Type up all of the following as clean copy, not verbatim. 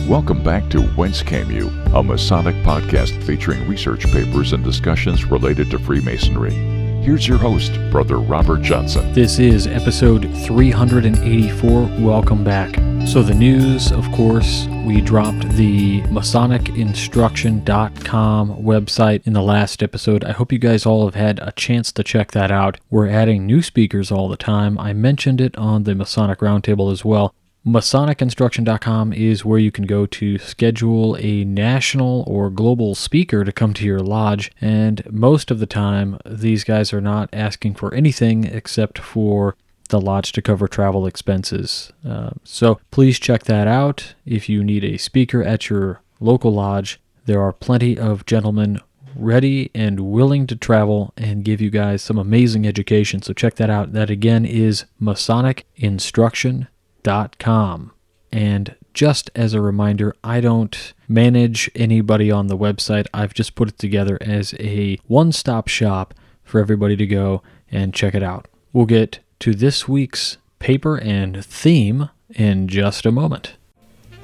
Welcome back to Whence Came You, a Masonic podcast featuring research papers and discussions related to Freemasonry. Here's your host, Brother Robert Johnson. This is episode 384. Welcome back. So the news, of course, we dropped the MasonicInstruction.com website in the last episode. I hope you guys all have had a chance to check that out. We're adding new speakers all the time. I mentioned it on the Masonic Roundtable as well. MasonicInstruction.com is where you can go to schedule a national or global speaker to come to your lodge, and most of the time, these guys are not asking for anything except for the lodge to cover travel expenses. So please check that out. If you need a speaker at your local lodge, there are plenty of gentlemen ready and willing to travel and give you guys some amazing education. So check that out. That again is MasonicInstruction.com. And just as a reminder, I don't manage anybody on the website. I've just put it together as a one-stop shop for everybody to go and check it out. We'll get to this week's paper and theme in just a moment.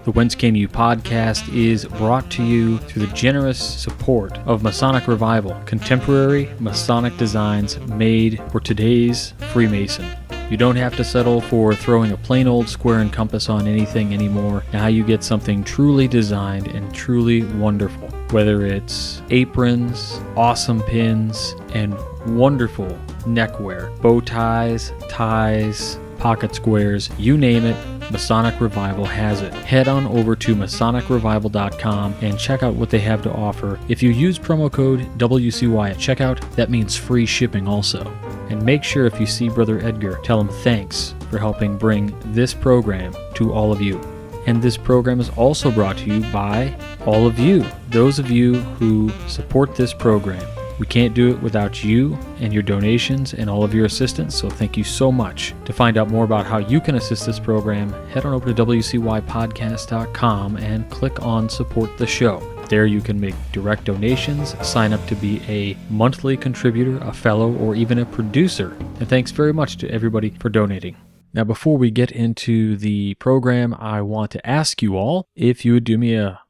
The Whence Came You podcast is brought to you through the generous support of Masonic Revival, contemporary Masonic designs made for today's Freemason. You don't have to settle for throwing a plain old square and compass on anything anymore. Now you get something truly designed and truly wonderful. Whether it's aprons, awesome pins, and wonderful neckwear, bow ties, pocket squares, you name it, Masonic Revival has it. Head on over to MasonicRevival.com and check out what they have to offer. If you use promo code WCY at checkout, that means free shipping also. And make sure if you see Brother Edgar, tell him thanks for helping bring this program to all of you. And this program is also brought to you by all of you, those of you who support this program. We can't do it without you and your donations and all of your assistance, so thank you so much. To find out more about how you can assist this program, head on over to WCYpodcast.com and click on Support the Show. There you can make direct donations, sign up to be a monthly contributor, a fellow, or even a producer. And thanks very much to everybody for donating. Now, before we get into the program, I want to ask you all if you would do me a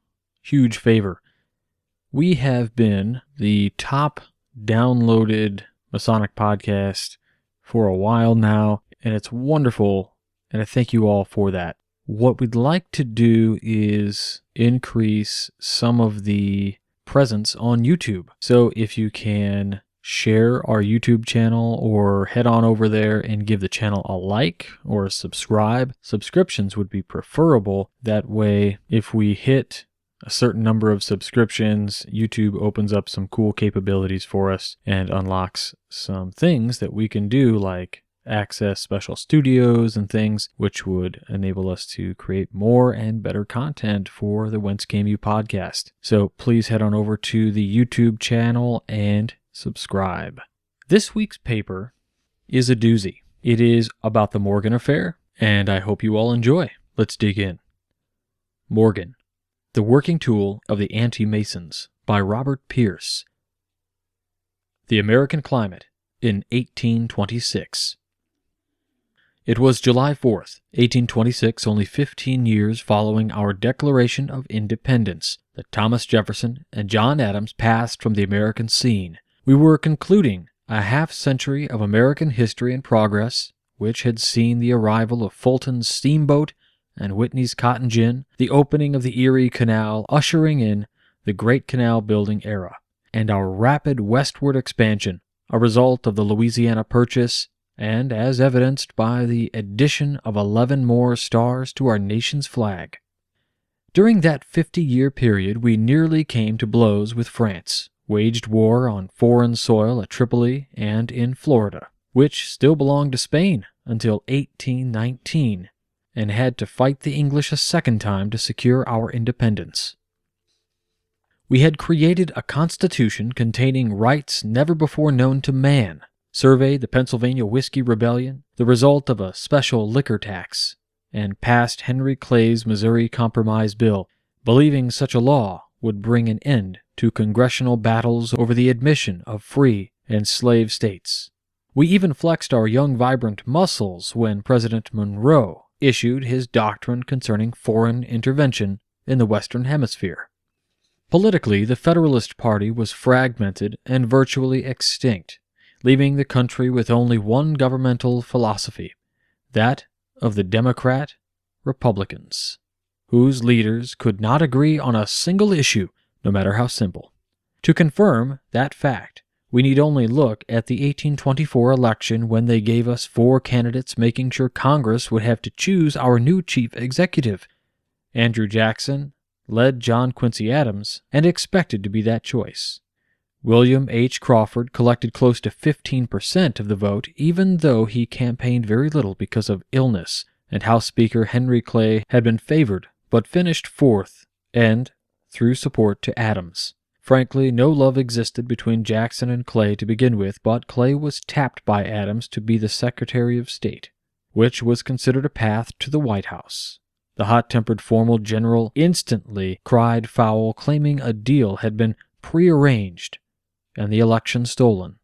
huge favor. We have been the top downloaded Masonic podcast for a while now, and it's wonderful, and I thank you all for that. What we'd like to do is increase some of the presence on YouTube. So if you can share our YouTube channel or head on over there and give the channel a like or a subscribe, subscriptions would be preferable. That way, if we hit a certain number of subscriptions, YouTube opens up some cool capabilities for us and unlocks some things that we can do, like access special studios and things, which would enable us to create more and better content for the Whence Came You podcast. So please head on over to the YouTube channel and subscribe. This week's paper is a doozy. It is about the Morgan affair, and I hope you all enjoy. Let's dig in. Morgan, The Working Tool of the Anti-Masons by Robert Pierce. The American Climate in 1826. It was July 4th, 1826, only 15 years following our Declaration of Independence, that Thomas Jefferson and John Adams passed from the American scene. We were concluding a half-century of American history and progress, which had seen the arrival of Fulton's steamboat and Whitney's cotton gin, the opening of the Erie Canal, ushering in the Great Canal building era, and our rapid westward expansion, a result of the Louisiana Purchase, and as evidenced by the addition of 11 more stars to our nation's flag. During that 50-year period, we nearly came to blows with France, waged war on foreign soil at Tripoli and in Florida, which still belonged to Spain until 1819, and had to fight the English a second time to secure our independence. We had created a constitution containing rights never before known to man, surveyed the Pennsylvania Whiskey Rebellion, the result of a special liquor tax, and passed Henry Clay's Missouri Compromise Bill, believing such a law would bring an end to congressional battles over the admission of free and slave states. We even flexed our young vibrant muscles when President Monroe issued his doctrine concerning foreign intervention in the Western Hemisphere. Politically, the Federalist Party was fragmented and virtually extinct, leaving the country with only one governmental philosophy, that of the Democrat-Republicans, whose leaders could not agree on a single issue, no matter how simple. To confirm that fact, we need only look at the 1824 election when they gave us 4 candidates, making sure Congress would have to choose our new chief executive. Andrew Jackson led John Quincy Adams and expected to be that choice. William H. Crawford collected close to 15% of the vote, even though he campaigned very little because of illness, and House Speaker Henry Clay had been favored, but finished 4th, and threw support to Adams. Frankly, no love existed between Jackson and Clay to begin with, but Clay was tapped by Adams to be the Secretary of State, which was considered a path to the White House. The hot-tempered formal general instantly cried foul, claiming a deal had been prearranged and the election stolen.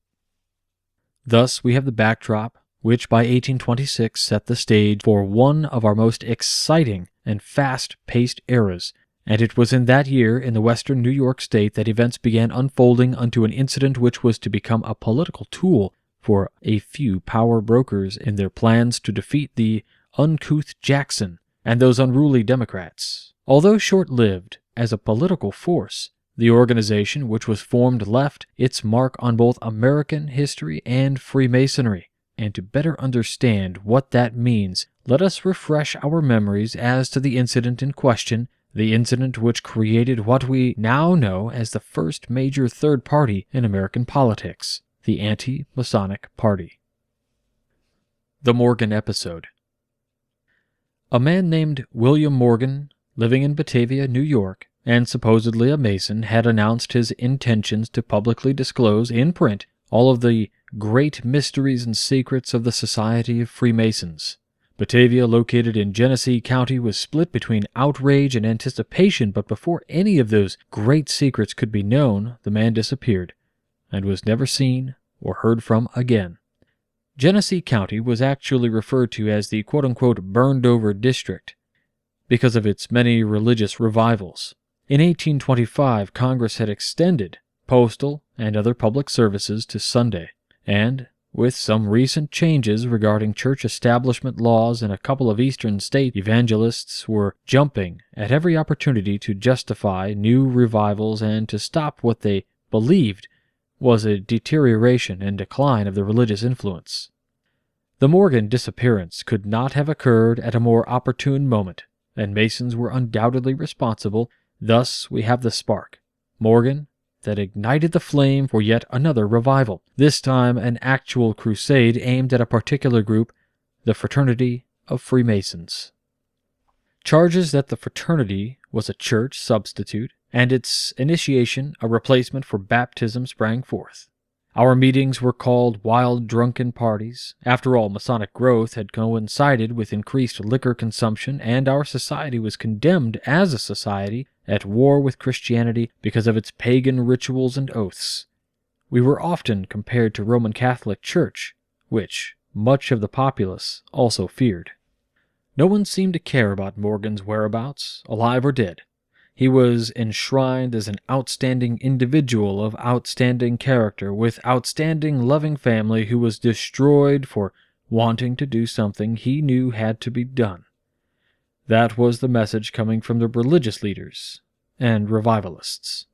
Thus, we have the backdrop, which by 1826 set the stage for one of our most exciting and fast-paced eras, and it was in that year in the western New York State that events began unfolding unto an incident which was to become a political tool for a few power brokers in their plans to defeat the uncouth Jackson and those unruly Democrats. Although short-lived as a political force, the organization which was formed left its mark on both American history and Freemasonry, and to better understand what that means, let us refresh our memories as to the incident in question, the incident which created what we now know as the first major third party in American politics, the Anti-Masonic Party. The Morgan Episode. A man named William Morgan, living in Batavia, New York, and supposedly a Mason, had announced his intentions to publicly disclose in print all of the great mysteries and secrets of the Society of Freemasons. Batavia, located in Genesee County, was split between outrage and anticipation, but before any of those great secrets could be known, the man disappeared, and was never seen or heard from again. Genesee County was actually referred to as the quote-unquote burned-over district because of its many religious revivals. In 1825, Congress had extended postal and other public services to Sunday, and with some recent changes regarding church establishment laws in a couple of eastern state, evangelists were jumping at every opportunity to justify new revivals and to stop what they believed was a deterioration and decline of the religious influence. The Morgan disappearance could not have occurred at a more opportune moment, and Masons were undoubtedly responsible. Thus we have the spark, Morgan, that ignited the flame for yet another revival, this time an actual crusade aimed at a particular group, the Fraternity of Freemasons. Charges that the fraternity was a church substitute and its initiation a replacement for baptism sprang forth. Our meetings were called wild drunken parties. After all, Masonic growth had coincided with increased liquor consumption, and our society was condemned as a society at war with Christianity because of its pagan rituals and oaths. We were often compared to Roman Catholic Church, which much of the populace also feared. No one seemed to care about Morgan's whereabouts, alive or dead. He was enshrined as an outstanding individual of outstanding character, with outstanding loving family, who was destroyed for wanting to do something he knew had to be done. That was the message coming from the religious leaders and revivalists.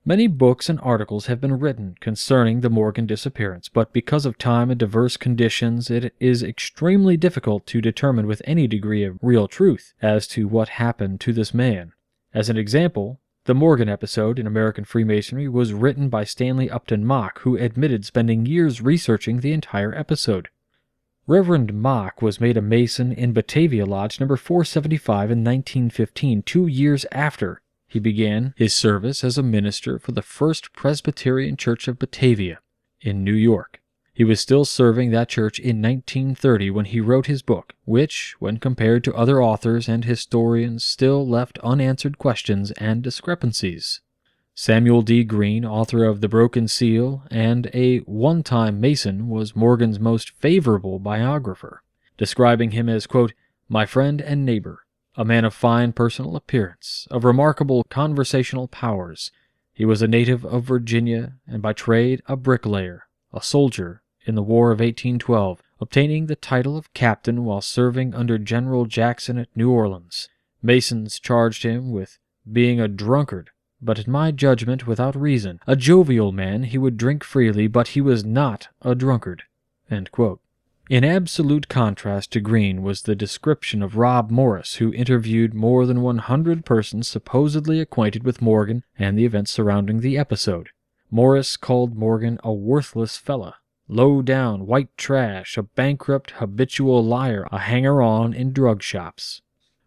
Many books and articles have been written concerning the Morgan disappearance, but because of time and diverse conditions, it is extremely difficult to determine with any degree of real truth as to what happened to this man. As an example, the Morgan episode in American Freemasonry was written by Stanley Upton Mock, who admitted spending years researching the entire episode. Reverend Mock was made a Mason in Batavia Lodge number 475 in 1915, 2 years after he began his service as a minister for the First Presbyterian Church of Batavia in New York. He was still serving that church in 1930 when he wrote his book, which, when compared to other authors and historians, still left unanswered questions and discrepancies. Samuel D. Green, author of The Broken Seal and a one-time Mason, was Morgan's most favorable biographer, describing him as, quote, "my friend and neighbor, A man of fine personal appearance, of remarkable conversational powers, he was a native of Virginia and by trade a bricklayer, a soldier in the War of 1812, obtaining the title of captain while serving under General Jackson at New Orleans. Masons charged him with being a drunkard, but in my judgment without reason. A jovial man, he would drink freely, but he was not a drunkard." End quote. In absolute contrast to Green was the description of Rob Morris, who interviewed more than 100 persons supposedly acquainted with Morgan and the events surrounding the episode. Morris called Morgan a worthless fella, low-down, white trash, a bankrupt, habitual liar, a hanger-on in drug shops.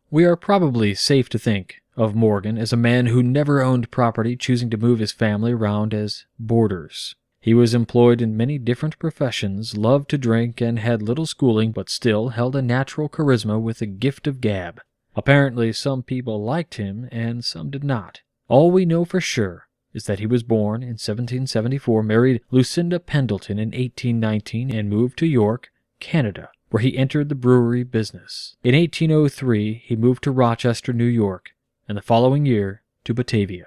We are probably safe to think of Morgan as a man who never owned property, choosing to move his family around as boarders. He was employed in many different professions, loved to drink, and had little schooling, but still held a natural charisma with a gift of gab. Apparently some people liked him, and some did not. All we know for sure is that he was born in 1774, married Lucinda Pendleton in 1819, and moved to York, Canada, where he entered the brewery business. In 1803, he moved to Rochester, New York, and the following year to Batavia.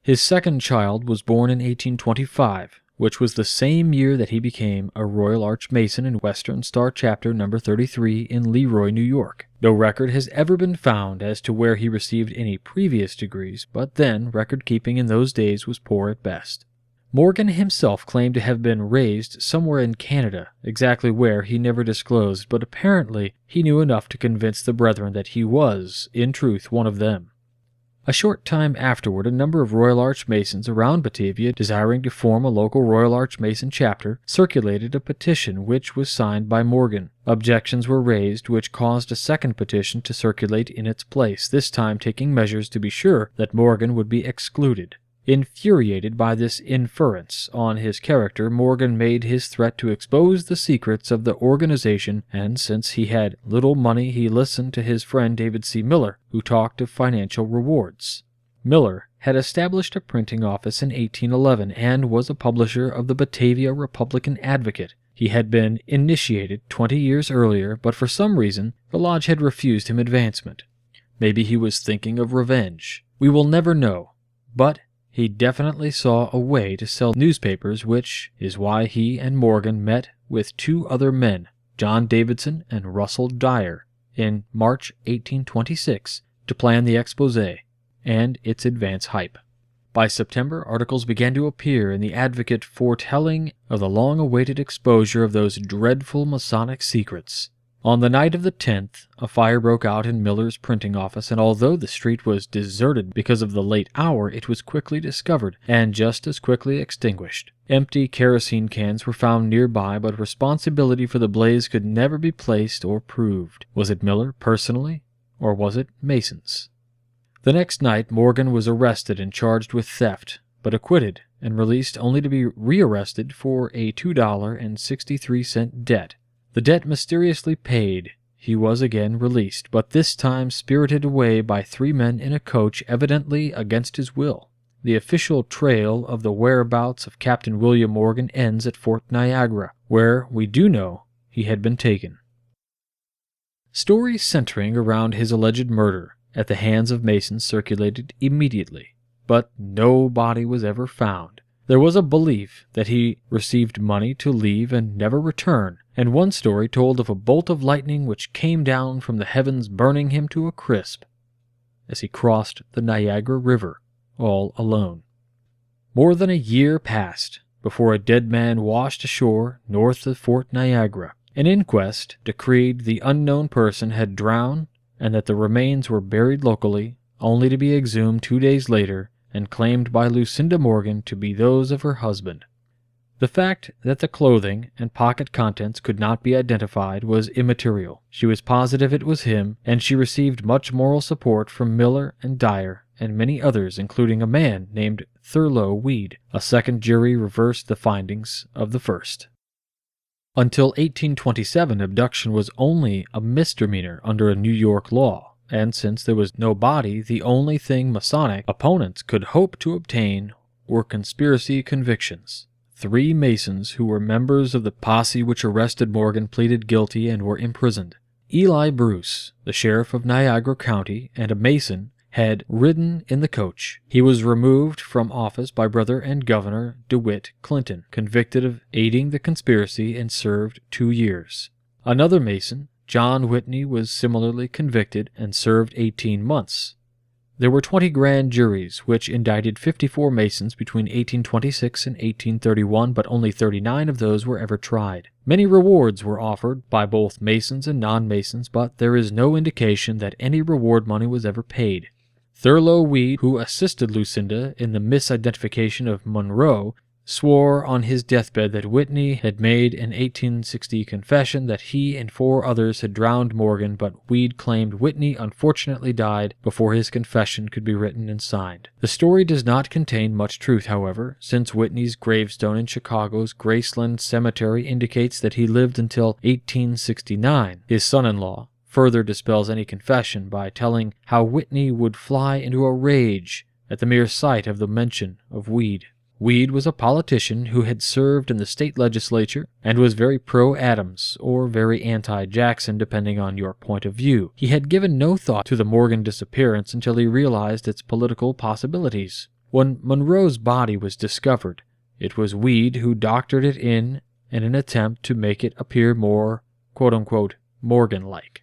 His second child was born in 1825, which was the same year that he became a Royal Arch Mason in Western Star Chapter No. 33 in Leroy, New York. No record has ever been found as to where he received any previous degrees, but then record-keeping in those days was poor at best. Morgan himself claimed to have been raised somewhere in Canada. Exactly where he never disclosed, but apparently he knew enough to convince the brethren that he was, in truth, one of them. A short time afterward, a number of Royal Arch Masons around Batavia, desiring to form a local Royal Arch Mason chapter, circulated a petition which was signed by Morgan. Objections were raised, which caused a second petition to circulate in its place, this time taking measures to be sure that Morgan would be excluded. Infuriated by this inference on his character, Morgan made his threat to expose the secrets of the organization, and since he had little money, he listened to his friend David C. Miller, who talked of financial rewards. Miller had established a printing office in 1811 and was a publisher of the Batavia Republican Advocate. He had been initiated 20 years earlier, but for some reason the lodge had refused him advancement. Maybe he was thinking of revenge. We will never know, but he definitely saw a way to sell newspapers, which is why he and Morgan met with two other men, John Davidson and Russell Dyer, in March 1826 to plan the exposé and its advance hype. By September, articles began to appear in the Advocate foretelling of the long-awaited exposure of those dreadful Masonic secrets. On the night of the 10th, a fire broke out in Miller's printing office, and although the street was deserted because of the late hour, it was quickly discovered and just as quickly extinguished. Empty kerosene cans were found nearby, but responsibility for the blaze could never be placed or proved. Was it Miller personally, or was it Masons? The next night, Morgan was arrested and charged with theft, but acquitted and released only to be rearrested for a $2.63 debt. The debt mysteriously paid, he was again released, but this time spirited away by three men in a coach, evidently against his will. The official trail of the whereabouts of Captain William Morgan ends at Fort Niagara, where we do know he had been taken. Stories centering around his alleged murder at the hands of Masons circulated immediately, but no body was ever found. There was a belief that he received money to leave and never return, and one story told of a bolt of lightning which came down from the heavens, burning him to a crisp as he crossed the Niagara River all alone. More than a year passed before a dead man washed ashore north of Fort Niagara. An inquest decreed the unknown person had drowned and that the remains were buried locally, only to be exhumed 2 days later and claimed by Lucinda Morgan to be those of her husband. The fact that the clothing and pocket contents could not be identified was immaterial. She was positive it was him, and she received much moral support from Miller and Dyer and many others, including a man named Thurlow Weed. A second jury reversed the findings of the first. Until 1827, abduction was only a misdemeanor under a New York law, and since there was no body, the only thing Masonic opponents could hope to obtain were conspiracy convictions. 3 Masons who were members of the posse which arrested Morgan pleaded guilty and were imprisoned. Eli Bruce, the sheriff of Niagara County and a Mason, had ridden in the coach. He was removed from office by brother and Governor DeWitt Clinton, convicted of aiding the conspiracy, and served 2 years. Another Mason, John Whitney, was similarly convicted and served 18 months. There were 20 grand juries, which indicted 54 Masons between 1826 and 1831, but only 39 of those were ever tried. Many rewards were offered by both Masons and non-Masons, but there is no indication that any reward money was ever paid. Thurlow Weed, who assisted Lucinda in the misidentification of Monroe, swore on his deathbed that Whitney had made an 1860 confession that he and 4 others had drowned Morgan, but Weed claimed Whitney unfortunately died before his confession could be written and signed. The story does not contain much truth, however, since Whitney's gravestone in Chicago's Graceland Cemetery indicates that he lived until 1869. His son-in-law further dispels any confession by telling how Whitney would fly into a rage at the mere sight of the mention of Weed. Weed was a politician who had served in the state legislature and was very pro-Adams or very anti-Jackson, depending on your point of view. He had given no thought to the Morgan disappearance until he realized its political possibilities. When Monroe's body was discovered, it was Weed who doctored it in an attempt to make it appear more, quote-unquote, Morgan-like.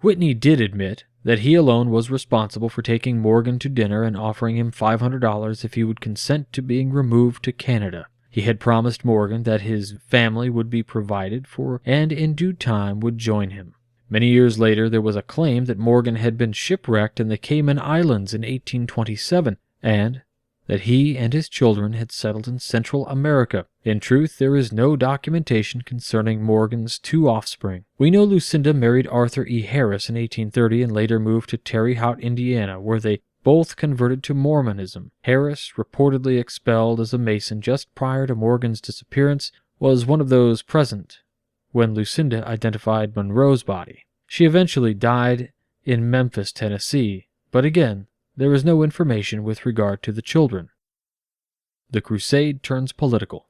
Whitney did admit that he alone was responsible for taking Morgan to dinner and offering him $500 if he would consent to being removed to Canada. He had promised Morgan that his family would be provided for and in due time would join him. Many years later, there was a claim that Morgan had been shipwrecked in the Cayman Islands in 1827, and that he and his children had settled in Central America. In truth, there is no documentation concerning Morgan's 2 offspring. We know Lucinda married Arthur E. Harris in 1830 and later moved to Terre Haute, Indiana, where they both converted to Mormonism. Harris, reportedly expelled as a Mason just prior to Morgan's disappearance, was one of those present when Lucinda identified Monroe's body. She eventually died in Memphis, Tennessee, but again, there is no information with regard to the children. The Crusade turns political.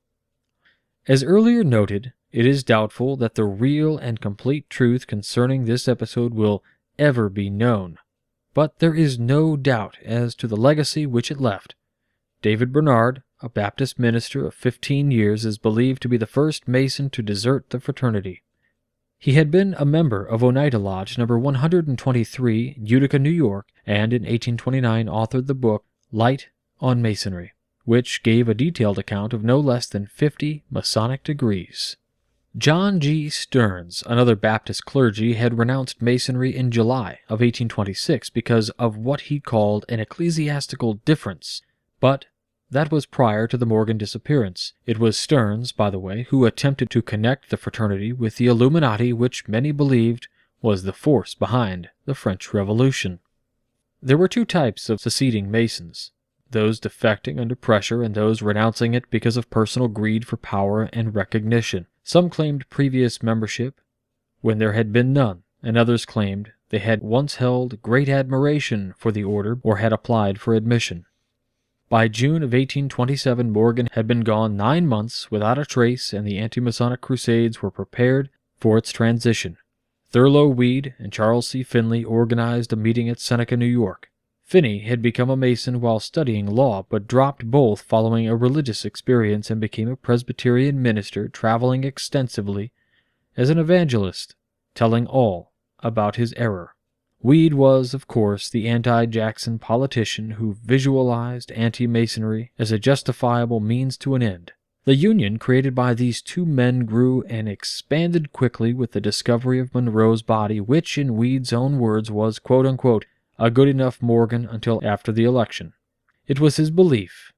As earlier noted, it is doubtful that the real and complete truth concerning this episode will ever be known, but there is no doubt as to the legacy which it left. David Bernard, a Baptist minister of 15 years, is believed to be the first Mason to desert the fraternity. He had been a member of Oneida Lodge No. 123 in Utica, New York, and in 1829 authored the book Light on Masonry, which gave a detailed account of no less than 50 Masonic degrees. John G. Stearns, another Baptist clergy, had renounced Masonry in July of 1826 because of what he called an ecclesiastical difference, but that was prior to the Morgan disappearance. It was Stearns, by the way, who attempted to connect the fraternity with the Illuminati, which many believed was the force behind the French Revolution. There were 2 types of seceding Masons, those defecting under pressure and those renouncing it because of personal greed for power and recognition. Some claimed previous membership when there had been none, and others claimed they had once held great admiration for the order or had applied for admission. By June of 1827, Morgan had been gone 9 months without a trace, and the Anti-Masonic Crusades were prepared for its transition. Thurlow Weed and Charles C. Finley organized a meeting at Seneca, New York. Finney had become a Mason while studying law, but dropped both following a religious experience and became a Presbyterian minister, traveling extensively as an evangelist, telling all about his error. Weed was, of course, the anti-Jackson politician who visualized anti-Masonry as a justifiable means to an end. The union created by these 2 men grew and expanded quickly with the discovery of Monroe's body, which, in Weed's own words, was, quote-unquote, a good enough Morgan until after the election. It was his belief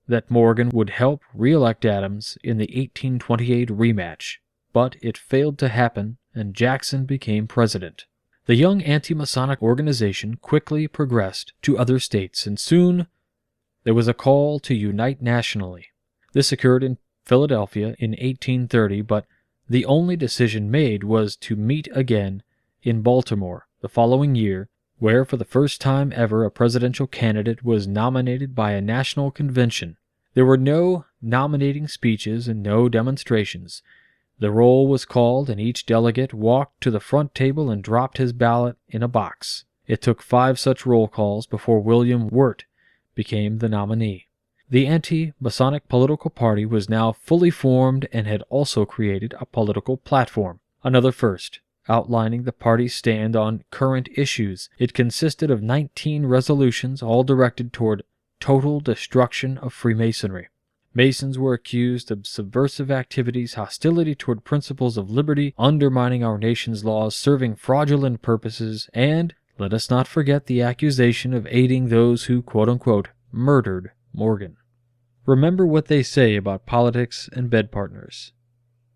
that Morgan would help re-elect Adams in the 1828 rematch, but it failed to happen, and Jackson became president. The young anti-Masonic organization quickly progressed to other states, and soon there was a call to unite nationally. This occurred in Philadelphia in 1830, but the only decision made was to meet again in Baltimore the following year, where for the first time ever a presidential candidate was nominated by a national convention. There were no nominating speeches and no demonstrations. The roll was called, and each delegate walked to the front table and dropped his ballot in a box. It took 5 such roll calls before William Wirt became the nominee. The Anti-Masonic political party was now fully formed and had also created a political platform, another first, outlining the party's stand on current issues. It consisted of 19 resolutions, all directed toward total destruction of Freemasonry. Masons were accused of subversive activities, hostility toward principles of liberty, undermining our nation's laws, serving fraudulent purposes, and, let us not forget, the accusation of aiding those who, quote-unquote, murdered Morgan. Remember what they say about politics and bed partners.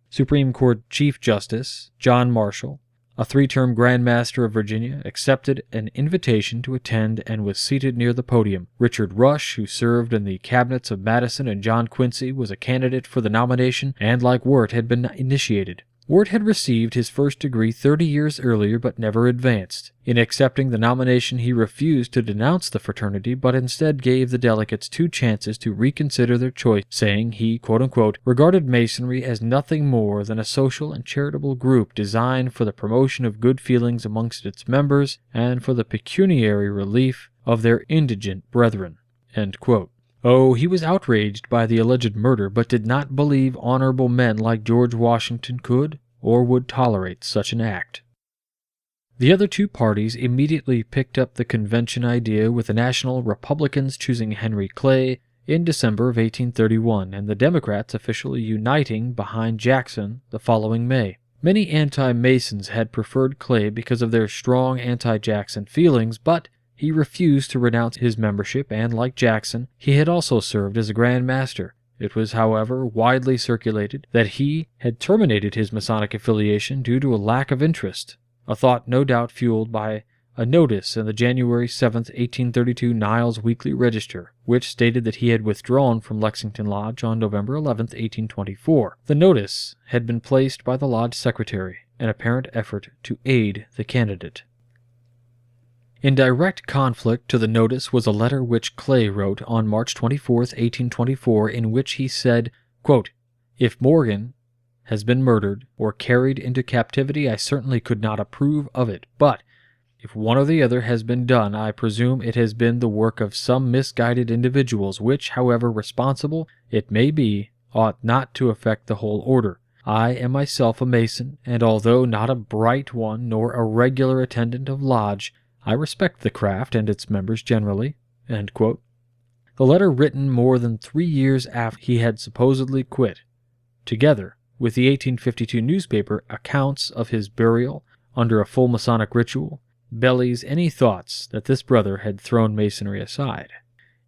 Supreme Court Chief Justice John Marshall, a 3-term Grand Master of Virginia, accepted an invitation to attend and was seated near the podium. Richard Rush, who served in the cabinets of Madison and John Quincy, was a candidate for the nomination and, like Wirt, had been initiated. Wirt had received his first degree 30 years earlier but never advanced. In accepting the nomination, he refused to denounce the fraternity, but instead gave the delegates 2 chances to reconsider their choice, saying he, quote-unquote, regarded Masonry as nothing more than a social and charitable group designed for the promotion of good feelings amongst its members and for the pecuniary relief of their indigent brethren, end quote. Oh, he was outraged by the alleged murder, but did not believe honorable men like George Washington could or would tolerate such an act. The other 2 parties immediately picked up the convention idea, with the National Republicans choosing Henry Clay in December of 1831, and the Democrats officially uniting behind Jackson the following May. Many anti-Masons had preferred Clay because of their strong anti-Jackson feelings, but he refused to renounce his membership, and, like Jackson, he had also served as a Grand Master. It was, however, widely circulated that he had terminated his Masonic affiliation due to a lack of interest, a thought no doubt fueled by a notice in the January 7, 1832 Niles Weekly Register, which stated that he had withdrawn from Lexington Lodge on November 11, 1824. The notice had been placed by the Lodge Secretary, an apparent effort to aid the candidate. In direct conflict to the notice was a letter which Clay wrote on March 24, 1824, in which he said, quote, "If Morgan has been murdered or carried into captivity, I certainly could not approve of it, but if one or the other has been done, I presume it has been the work of some misguided individuals, which, however responsible it may be, ought not to affect the whole order. I am myself a Mason, and although not a bright one nor a regular attendant of lodge, I respect the craft and its members generally." End quote. The letter, written more than 3 years after he had supposedly quit, together with the 1852 newspaper accounts of his burial under a full Masonic ritual, belies any thoughts that this brother had thrown Masonry aside.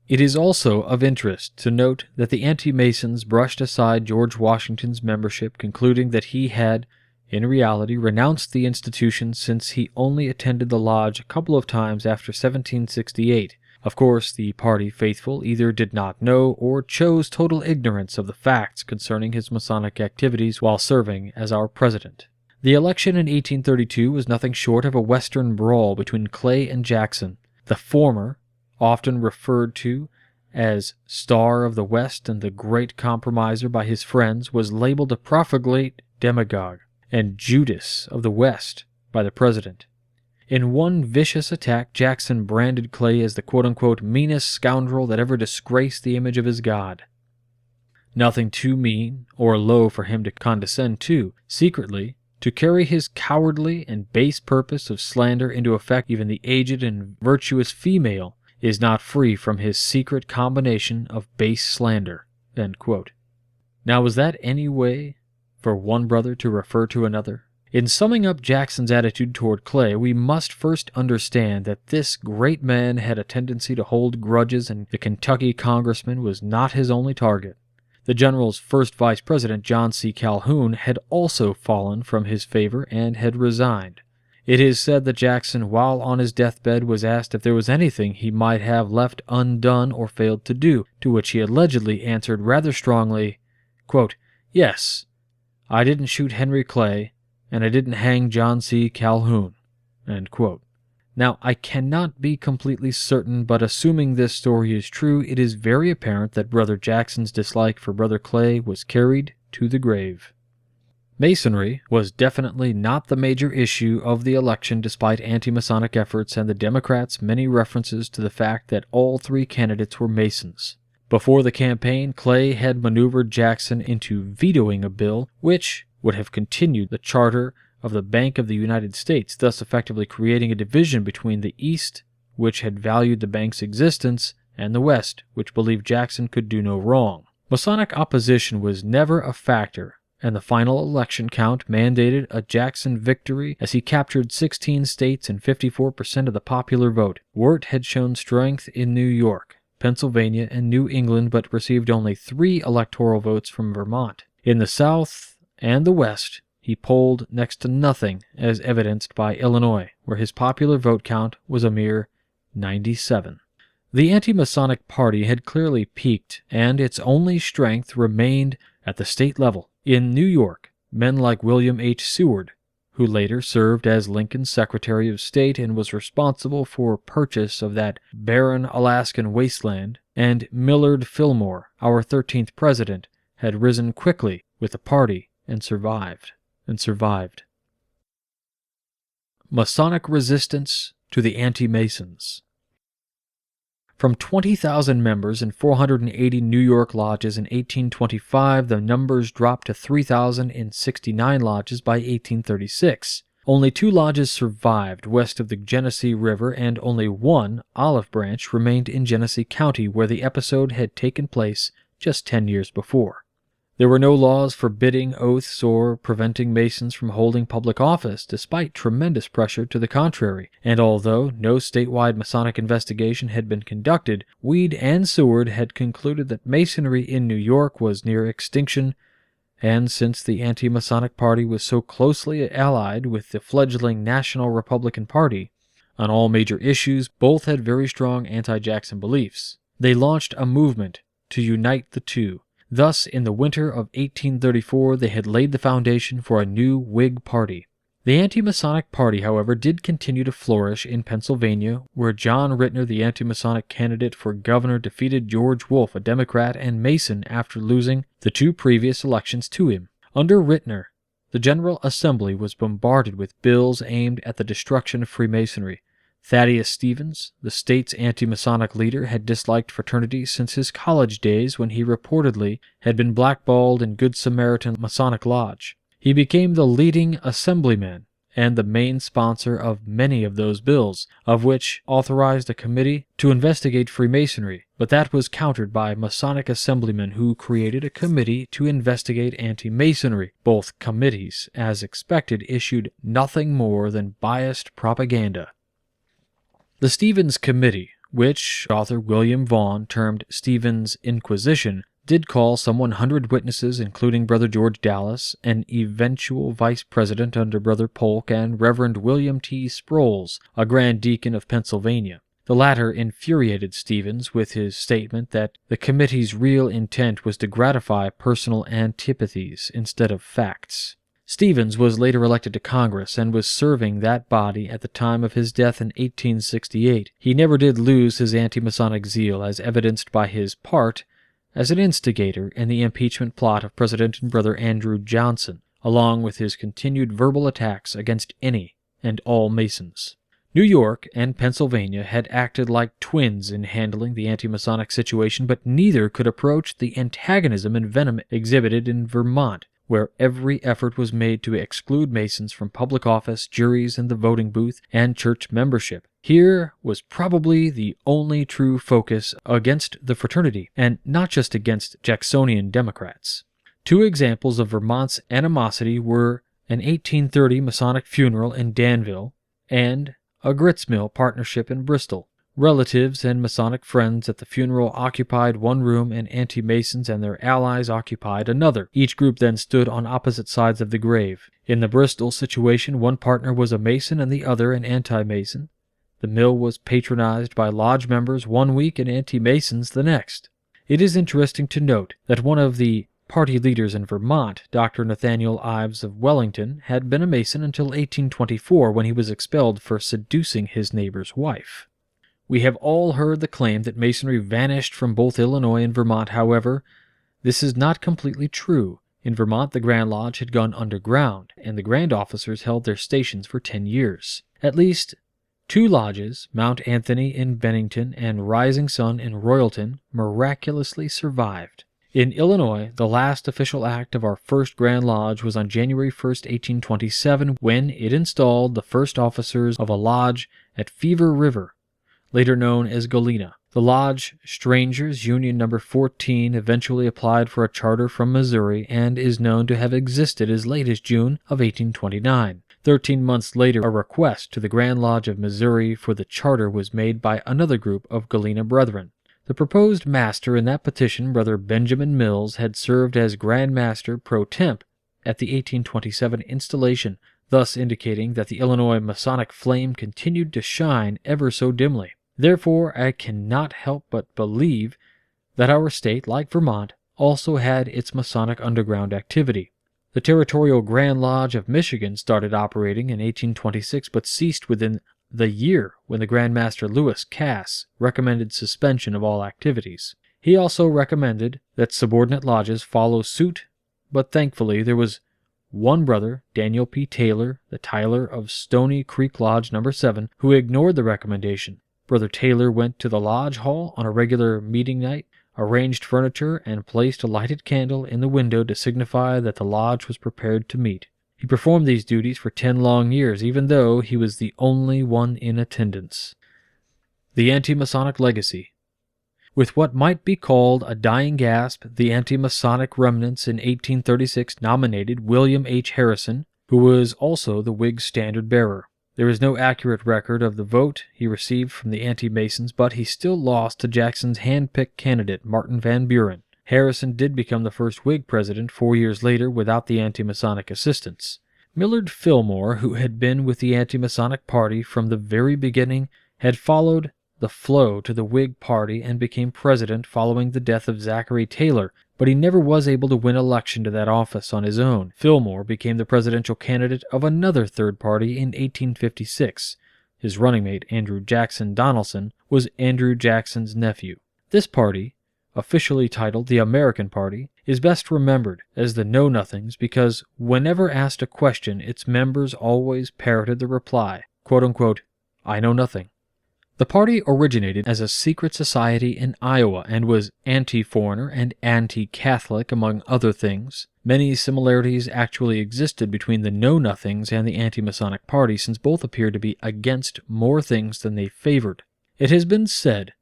It is also of interest to note that the anti-Masons brushed aside George Washington's membership, concluding that he had, in reality, renounced the institution, since he only attended the lodge a couple of times after 1768. Of course, the party faithful either did not know or chose total ignorance of the facts concerning his Masonic activities while serving as our president. The election in 1832 was nothing short of a Western brawl between Clay and Jackson. The former, often referred to as Star of the West and the Great Compromiser by his friends, was labeled a profligate demagogue and Judas of the West by the president. In one vicious attack, Jackson branded Clay as the quote-unquote meanest scoundrel that ever disgraced the image of his God. Nothing too mean or low for him to condescend to. Secretly, to carry his cowardly and base purpose of slander into effect, even the aged and virtuous female is not free from his secret combination of base slander. End quote. Now, was that any way for one brother to refer to another? In summing up Jackson's attitude toward Clay, we must first understand that this great man had a tendency to hold grudges, and the Kentucky congressman was not his only target. The general's first vice president, John C. Calhoun, had also fallen from his favor and had resigned. It is said that Jackson, while on his deathbed, was asked if there was anything he might have left undone or failed to do, to which he allegedly answered rather strongly, quote, "Yes, I didn't shoot Henry Clay, and I didn't hang John C. Calhoun." End quote. Now, I cannot be completely certain, but assuming this story is true, it is very apparent that Brother Jackson's dislike for Brother Clay was carried to the grave. Masonry was definitely not the major issue of the election despite anti-Masonic efforts and the Democrats' many references to the fact that all three candidates were Masons. Before the campaign, Clay had maneuvered Jackson into vetoing a bill which would have continued the charter of the Bank of the United States, thus effectively creating a division between the East, which had valued the bank's existence, and the West, which believed Jackson could do no wrong. Masonic opposition was never a factor, and the final election count mandated a Jackson victory as he captured 16 states and 54% of the popular vote. Wirt had shown strength in New York, Pennsylvania, and New England, but received only 3 electoral votes from Vermont. In the South and the West, he polled next to nothing, as evidenced by Illinois, where his popular vote count was a mere 97. The Anti-Masonic Party had clearly peaked, and its only strength remained at the state level. In New York, men like William H. Seward, who later served as Lincoln's Secretary of State and was responsible for purchase of that barren Alaskan wasteland, and Millard Fillmore, our 13th president, had risen quickly with the party and survived. Masonic Resistance to the Anti-Masons. From 20,000 members and 480 New York lodges in 1825, the numbers dropped to 3,069 lodges by 1836. Only 2 lodges survived west of the Genesee River, and only 1, Olive Branch, remained in Genesee County, where the episode had taken place just 10 years before. There were no laws forbidding oaths or preventing Masons from holding public office, despite tremendous pressure to the contrary, and although no statewide Masonic investigation had been conducted, Weed and Seward had concluded that Masonry in New York was near extinction, and since the Anti-Masonic Party was so closely allied with the fledgling National Republican Party, on all major issues both had very strong anti-Jackson beliefs. They launched a movement to unite the two. Thus, in the winter of 1834, they had laid the foundation for a new Whig party. The Anti-Masonic Party, however, did continue to flourish in Pennsylvania, where John Rittner, the Anti-Masonic candidate for governor, defeated George Wolfe, a Democrat and Mason, after losing the 2 previous elections to him. Under Rittner, the General Assembly was bombarded with bills aimed at the destruction of Freemasonry. Thaddeus Stevens, the state's anti-Masonic leader, had disliked fraternity since his college days when he reportedly had been blackballed in Good Samaritan Masonic Lodge. He became the leading assemblyman and the main sponsor of many of those bills, of which authorized a committee to investigate Freemasonry, but that was countered by Masonic assemblymen who created a committee to investigate anti-Masonry. Both committees, as expected, issued nothing more than biased propaganda. The Stevens Committee, which author William Vaughan termed Stevens' Inquisition, did call some 100 witnesses, including Brother George Dallas, an eventual vice president under Brother Polk, and Reverend William T. Sproles, a Grand Deacon of Pennsylvania. The latter infuriated Stevens with his statement that the committee's real intent was to gratify personal antipathies instead of facts. Stevens was later elected to Congress and was serving that body at the time of his death in 1868. He never did lose his anti-Masonic zeal, as evidenced by his part as an instigator in the impeachment plot of President and Brother Andrew Johnson, along with his continued verbal attacks against any and all Masons. New York and Pennsylvania had acted like twins in handling the anti-Masonic situation, but neither could approach the antagonism and venom exhibited in Vermont, where every effort was made to exclude Masons from public office, juries, and the voting booth, and church membership. Here was probably the only true focus against the fraternity, and not just against Jacksonian Democrats. 2 examples of Vermont's animosity were an 1830 Masonic funeral in Danville and a grits mill partnership in Bristol. Relatives and Masonic friends at the funeral occupied one room, and anti-Masons and their allies occupied another. Each group then stood on opposite sides of the grave. In the Bristol situation, one partner was a Mason and the other an anti-Mason. The mill was patronized by lodge members one week and anti-Masons the next. It is interesting to note that one of the party leaders in Vermont, Dr. Nathaniel Ives of Wellington, had been a Mason until 1824, when he was expelled for seducing his neighbor's wife. We have all heard the claim that Masonry vanished from both Illinois and Vermont. However, this is not completely true. In Vermont, the Grand Lodge had gone underground, and the Grand Officers held their stations for 10 years. At least 2 lodges, Mount Anthony in Bennington and Rising Sun in Royalton, miraculously survived. In Illinois, the last official act of our first Grand Lodge was on January 1st, 1827, when it installed the first officers of a lodge at Fever River, later known as Galena. The lodge, Strangers Union No. 14, eventually applied for a charter from Missouri and is known to have existed as late as June of 1829. 13 months later, a request to the Grand Lodge of Missouri for the charter was made by another group of Galena brethren. The proposed master in that petition, Brother Benjamin Mills, had served as Grand Master pro temp at the 1827 installation, thus indicating that the Illinois Masonic flame continued to shine ever so dimly. Therefore, I cannot help but believe that our state, like Vermont, also had its Masonic underground activity. The Territorial Grand Lodge of Michigan started operating in 1826 but ceased within the year when the Grand Master Lewis Cass recommended suspension of all activities. He also recommended that subordinate lodges follow suit, but thankfully there was one brother, Daniel P. Taylor, the Tyler of Stony Creek Lodge No. 7, who ignored the recommendation. Brother Taylor went to the lodge hall on a regular meeting night, arranged furniture, and placed a lighted candle in the window to signify that the lodge was prepared to meet. He performed these duties for 10 long years, even though he was the only one in attendance. The Anti-Masonic Legacy. With what might be called a dying gasp, the Anti-Masonic remnants in 1836 nominated William H. Harrison, who was also the Whig standard-bearer. There is no accurate record of the vote he received from the anti-Masons, but he still lost to Jackson's hand-picked candidate, Martin Van Buren. Harrison did become the first Whig president 4 years later without the anti-Masonic assistance. Millard Fillmore, who had been with the anti-Masonic party from the very beginning, had followed the flow to the Whig party and became president following the death of Zachary Taylor, but he never was able to win election to that office on his own. Fillmore became the presidential candidate of another third party in 1856. His running mate, Andrew Jackson Donaldson, was Andrew Jackson's nephew. This party, officially titled the American Party, is best remembered as the Know-Nothings because whenever asked a question, its members always parroted the reply, quote-unquote, "I know nothing." The party originated as a secret society in Iowa and was anti-foreigner and anti-Catholic, among other things. Many similarities actually existed between the Know-Nothings and the Anti-Masonic Party, since both appeared to be against more things than they favored. It has been said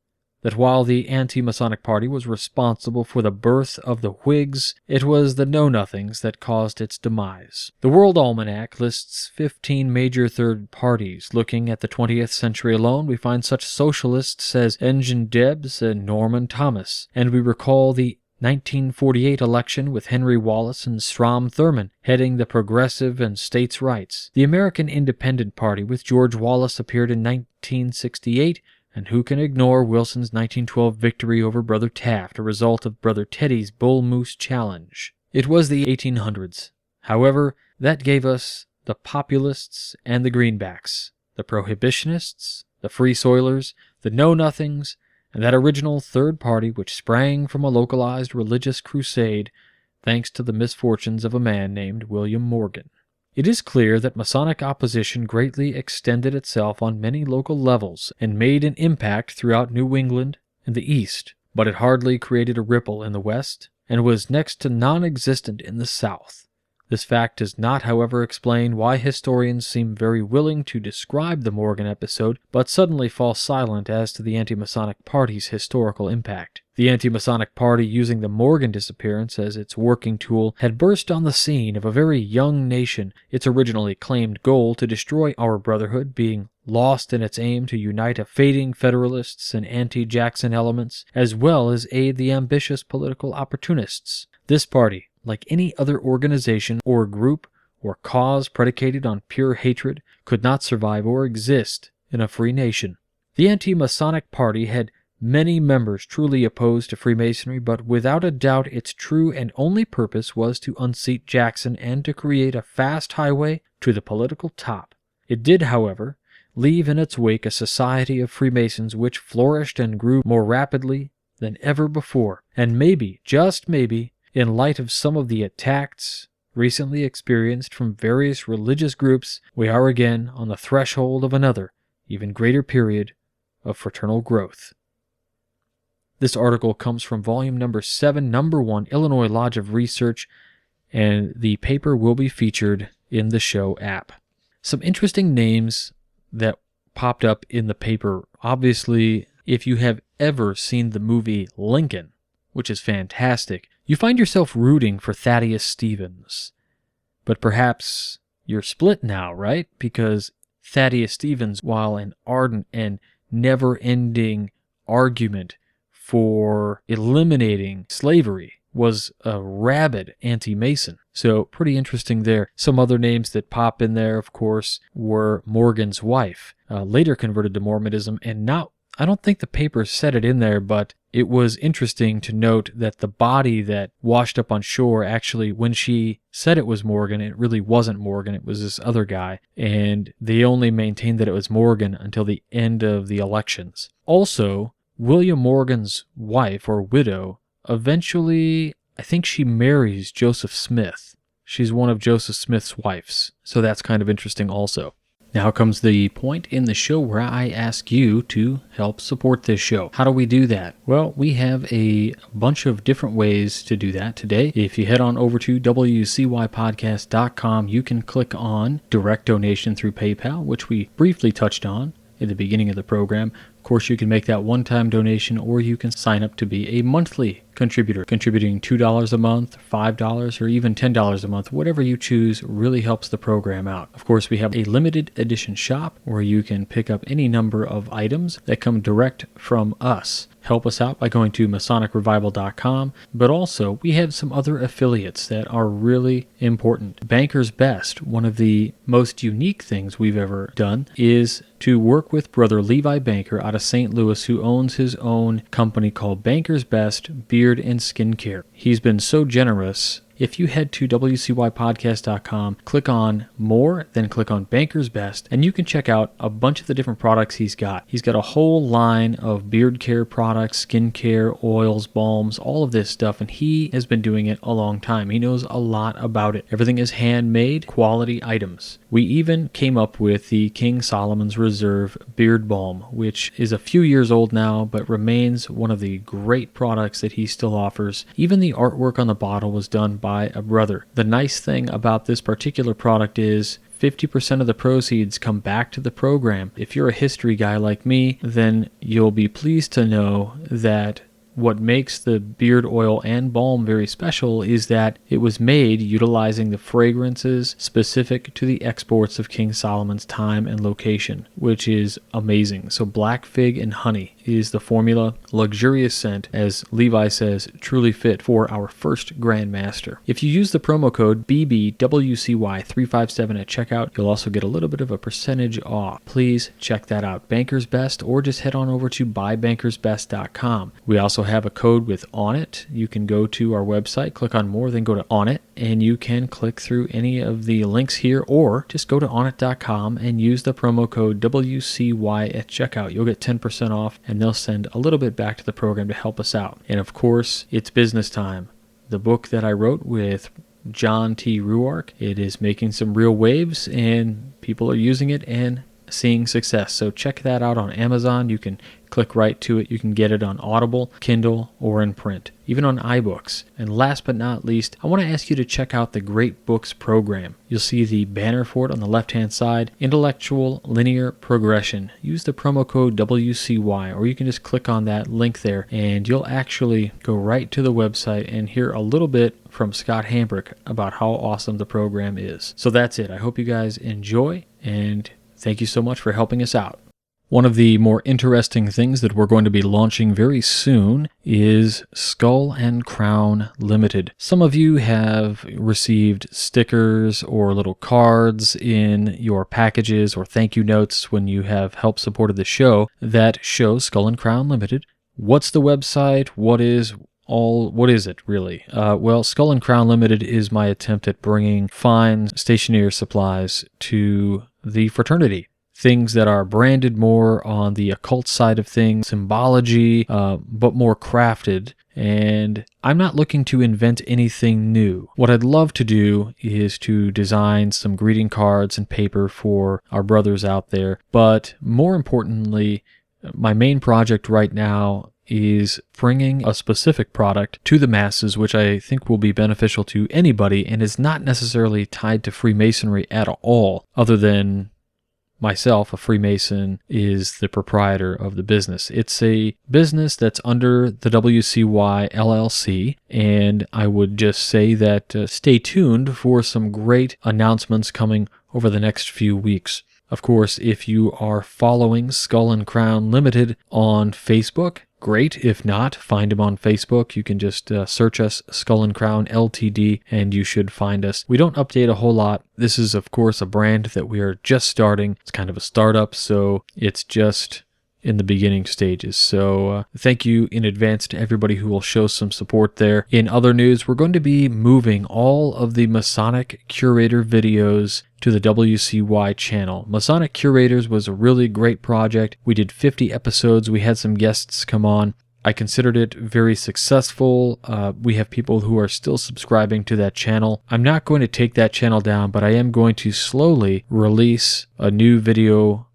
that while the Anti-Masonic Party was responsible for the birth of the Whigs, it was the Know-Nothings that caused its demise. The World Almanac lists 15 major third parties. Looking at the 20th century alone, we find such socialists as Engin Debs and Norman Thomas, and we recall the 1948 election with Henry Wallace and Strom Thurmond heading the Progressive and States' Rights. The American Independent Party with George Wallace appeared in 1968, and who can ignore Wilson's 1912 victory over Brother Taft, a result of Brother Teddy's Bull Moose Challenge? It was the 1800s. However, that gave us the Populists and the Greenbacks, the Prohibitionists, the Free Soilers, the Know-Nothings, and that original third party which sprang from a localized religious crusade thanks to the misfortunes of a man named William Morgan. It is clear that Masonic opposition greatly extended itself on many local levels and made an impact throughout New England and the East, but it hardly created a ripple in the West and was next to non-existent in the South. This fact does not, however, explain why historians seem very willing to describe the Morgan episode, but suddenly fall silent as to the Anti-Masonic Party's historical impact. The Anti-Masonic Party, using the Morgan disappearance as its working tool, had burst on the scene of a very young nation, its originally claimed goal to destroy our brotherhood being lost in its aim to unite a fading Federalists and anti-Jackson elements, as well as aid the ambitious political opportunists. This party, like any other organization or group or cause predicated on pure hatred, could not survive or exist in a free nation. The Anti-Masonic Party had many members truly opposed to Freemasonry, but without a doubt its true and only purpose was to unseat Jackson and to create a fast highway to the political top. It did, however, leave in its wake a society of Freemasons which flourished and grew more rapidly than ever before, and maybe, just maybe, In light of some of the attacks recently experienced from various religious groups, we are again on the threshold of another, even greater period of fraternal growth. This article comes from volume number 7, number 1, Illinois Lodge of Research, and the paper will be featured in the show app. Some interesting names that popped up in the paper. Obviously, if you have ever seen the movie Lincoln, which is fantastic, you find yourself rooting for Thaddeus Stevens. But perhaps you're split now, right? Because Thaddeus Stevens, while an ardent and never-ending argument for eliminating slavery, was a rabid anti-Mason. So pretty interesting there. Some other names that pop in there, of course, were Morgan's wife, later converted to Mormonism, and now, I don't think the paper said it in there, but it was interesting to note that the body that washed up on shore, actually, when she said it was Morgan, it really wasn't Morgan, it was this other guy, and they only maintained that it was Morgan until the end of the elections. Also, William Morgan's wife, or widow, eventually, I think she marries Joseph Smith. She's one of Joseph Smith's wives, so that's kind of interesting also. Now comes the point in the show where I ask you to help support this show. How do we do that? Well, we have a bunch of different ways to do that today. If you head on over to wcypodcast.com, you can click on direct donation through PayPal, which we briefly touched on at the beginning of the program. Of course, you can make that one-time donation, or you can sign up to be a monthly contributor. Contributing $2 a month, $5, or even $10 a month, whatever you choose, really helps the program out. Of course, we have a limited edition shop where you can pick up any number of items that come direct from us. Help us out by going to MasonicRevival.com, but also we have some other affiliates that are really important. Banker's Best, one of the most unique things we've ever done, is to work with Brother Levi Banker out of St. Louis, who owns his own company called Banker's Best Beard and Skincare. He's been so generous. If you head to wcypodcast.com, click on More, then click on Banker's Best, and you can check out a bunch of the different products he's got. He's got a whole line of beard care products, skin care, oils, balms, all of this stuff, and he has been doing it a long time. He knows a lot about it. Everything is handmade, quality items. We even came up with the King Solomon's Reserve Beard Balm, which is a few years old now, but remains one of the great products that he still offers. Even the artwork on the bottle was done by a brother. The nice thing about this particular product is 50% of the proceeds come back to the program. If you're a history guy like me, then you'll be pleased to know that what makes the beard oil and balm very special is that it was made utilizing the fragrances specific to the exports of King Solomon's time and location, which is amazing. So black fig and honey is the formula. Luxurious scent, as Levi says, truly fit for our first Grand Master. If you use the promo code BBWCY357 at checkout, you'll also get a little bit of a percentage off. Please check that out. Banker's Best, or just head on over to buybankersbest.com. We also have a code with On It. You can go to our website, click on More, then go to On It, and you can click through any of the links here, or just go to onit.com and use the promo code WCY at checkout. You'll get 10% off, and they'll send a little bit back to the program to help us out. And of course, it's business time. The book that I wrote with John T. Ruark, it is making some real waves, and people are using it and seeing success. So check that out on Amazon. You can click right to it. You can get it on Audible, Kindle, or in print, even on iBooks. And last but not least, I want to ask you to check out the Great Books program. You'll see the banner for it on the left-hand side, Intellectual Linear Progression. Use the promo code WCY, or you can just click on that link there, and you'll actually go right to the website and hear a little bit from Scott Hambrick about how awesome the program is. So that's it. I hope you guys enjoy, and thank you so much for helping us out. One of the more interesting things that we're going to be launching very soon is Skull and Crown Limited. Some of you have received stickers or little cards in your packages or thank you notes when you have helped supported the show that show Skull and Crown Limited. What's the website? What is it really? Well, Skull and Crown Limited is my attempt at bringing fine stationery supplies to the fraternity things that are branded more on the occult side of things, symbology, but more crafted. And I'm not looking to invent anything new. What I'd love to do is to design some greeting cards and paper for our brothers out there. But more importantly, my main project right now is bringing a specific product to the masses, which I think will be beneficial to anybody and is not necessarily tied to Freemasonry at all, other than myself, a Freemason, is the proprietor of the business. It's a business that's under the WCY LLC, and I would just say that stay tuned for some great announcements coming over the next few weeks. Of course, if you are following Skull and Crown Limited on Facebook, great. If not, find them on Facebook. You can just search us, Skull and Crown LTD, and you should find us. We don't update a whole lot. This is, of course, a brand that we are just starting. It's kind of a startup, so it's just in the beginning stages. So thank you in advance to everybody who will show some support there. In other news, we're going to be moving all of the Masonic Curator videos to the WCY channel. Masonic Curators was a really great project. We did 50 episodes. We had some guests come on. I considered it very successful. We have people who are still subscribing to that channel. I'm not going to take that channel down, but I am going to slowly release a new video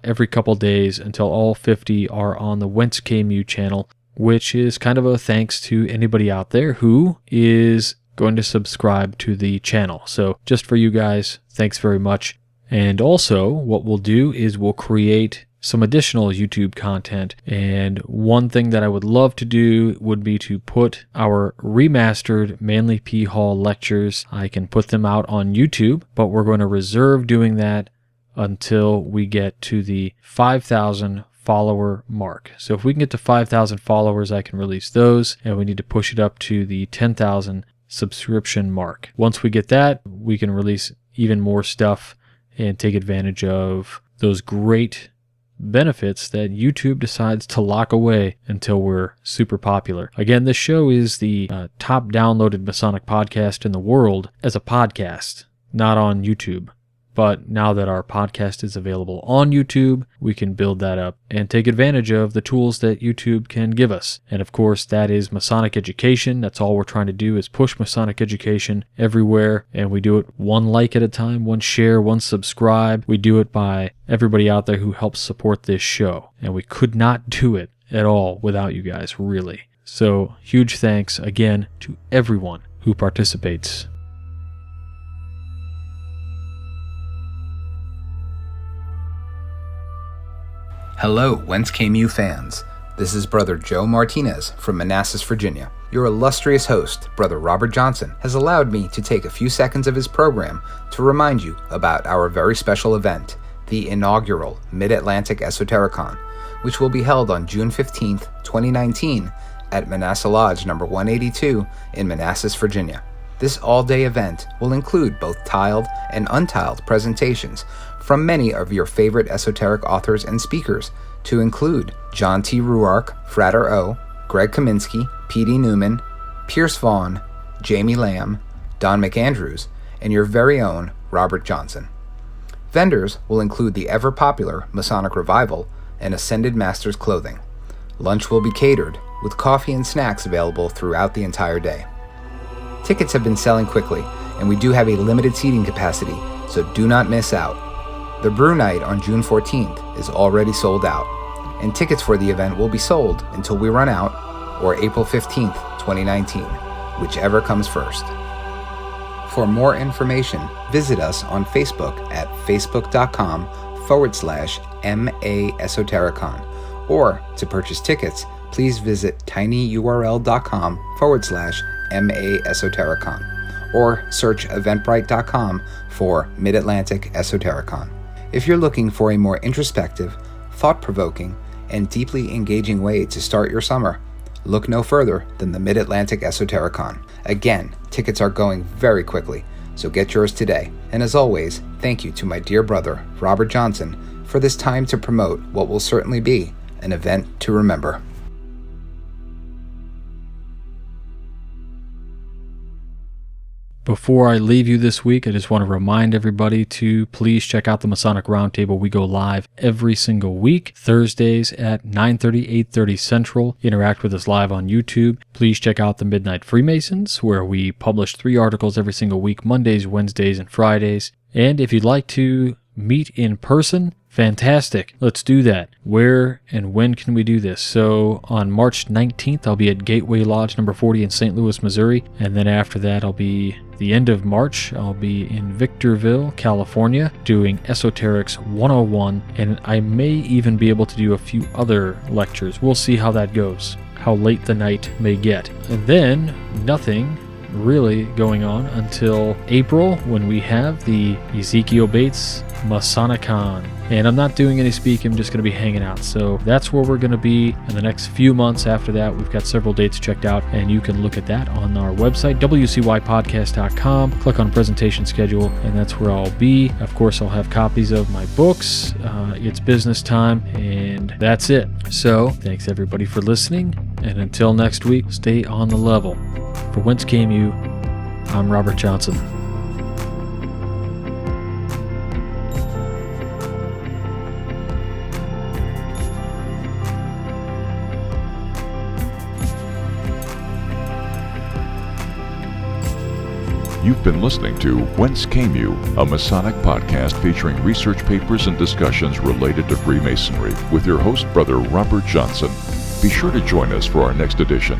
every couple days until all 50 are on the Whence channel, which is kind of a thanks to anybody out there who is going to subscribe to the channel. So just for you guys, thanks very much. And also what we'll do is we'll create some additional YouTube content. And one thing that I would love to do would be to put our remastered Manly P. Hall lectures. I can put them out on YouTube, but we're going to reserve doing that until we get to the 5,000 follower mark. So if we can get to 5,000 followers, I can release those, and we need to push it up to the 10,000 subscription mark. Once we get that, we can release even more stuff and take advantage of those great benefits that YouTube decides to lock away until we're super popular. Again, this show is the top downloaded Masonic podcast in the world as a podcast, not on YouTube. But now that our podcast is available on YouTube, we can build that up and take advantage of the tools that YouTube can give us. And of course, that is Masonic education. That's all we're trying to do is push Masonic education everywhere. And we do it one like at a time, one share, one subscribe. We do it by everybody out there who helps support this show. And we could not do it at all without you guys, really. So huge thanks again to everyone who participates. Hello, Whence Came You fans. This is Brother Joe Martinez from Manassas, Virginia. Your illustrious host, Brother Robert Johnson, has allowed me to take a few seconds of his program to remind you about our very special event, the inaugural MidAtlantic Esoteric On, which will be held on June 15th, 2019 at Manassas Lodge number 182 in Manassas, Virginia. This all-day event will include both tiled and untiled presentations from many of your favorite esoteric authors and speakers, to include John T. Ruark, Frater O., Greg Kaminsky, P.D. Newman, Pierce Vaughn, Jamie Lamb, Don McAndrews, and your very own Robert Johnson. Vendors will include the ever-popular Masonic Revival and Ascended Masters clothing. Lunch will be catered, with coffee and snacks available throughout the entire day. Tickets have been selling quickly, and we do have a limited seating capacity, so do not miss out. The Brew Night on June 14th is already sold out, and tickets for the event will be sold until we run out, or April 15th, 2019, whichever comes first. For more information, visit us on Facebook at facebook.com/MA Esotericon, or to purchase tickets, please visit tinyurl.com/MA Esotericon, or search eventbrite.com for MidAtlantic Esoteric On. If you're looking for a more introspective, thought-provoking, and deeply engaging way to start your summer, look no further than the MidAtlantic Esoteric On. Again, tickets are going very quickly, so get yours today. And as always, thank you to my dear brother, Robert Johnson, for this time to promote what will certainly be an event to remember. Before I leave you this week, I just want to remind everybody to please check out the Masonic Roundtable. We go live every single week, Thursdays at 9:30, 8:30 Central. Interact with us live on YouTube. Please check out the Midnight Freemasons, where we publish 3 articles every single week, Mondays, Wednesdays, and Fridays. And if you'd like to meet in person, fantastic. Let's do that. Where and when can we do this? So on March 19th, I'll be at Gateway Lodge number 40 in St. Louis, Missouri. And then after that, I'll be the end of March. I'll be in Victorville, California, doing Esoterics 101. And I may even be able to do a few other lectures. We'll see how that goes, how late the night may get. And then nothing really going on until April, when we have the Ezekiel Bates Masonic On. And I'm not doing any speaking, I'm just going to be hanging out. So that's where we're going to be in the next few months. After that, we've got several dates checked out, and you can look at that on our website, wcypodcast.com. Click on presentation schedule, and that's where I'll be. Of course, I'll have copies of my books. It's business time, and that's it. So thanks everybody for listening, and until next week, stay on the level. For Whence Came You, I'm Robert Johnson. You've been listening to Whence Came You, a Masonic podcast featuring research papers and discussions related to Freemasonry with your host, Brother Robert Johnson. Be sure to join us for our next edition.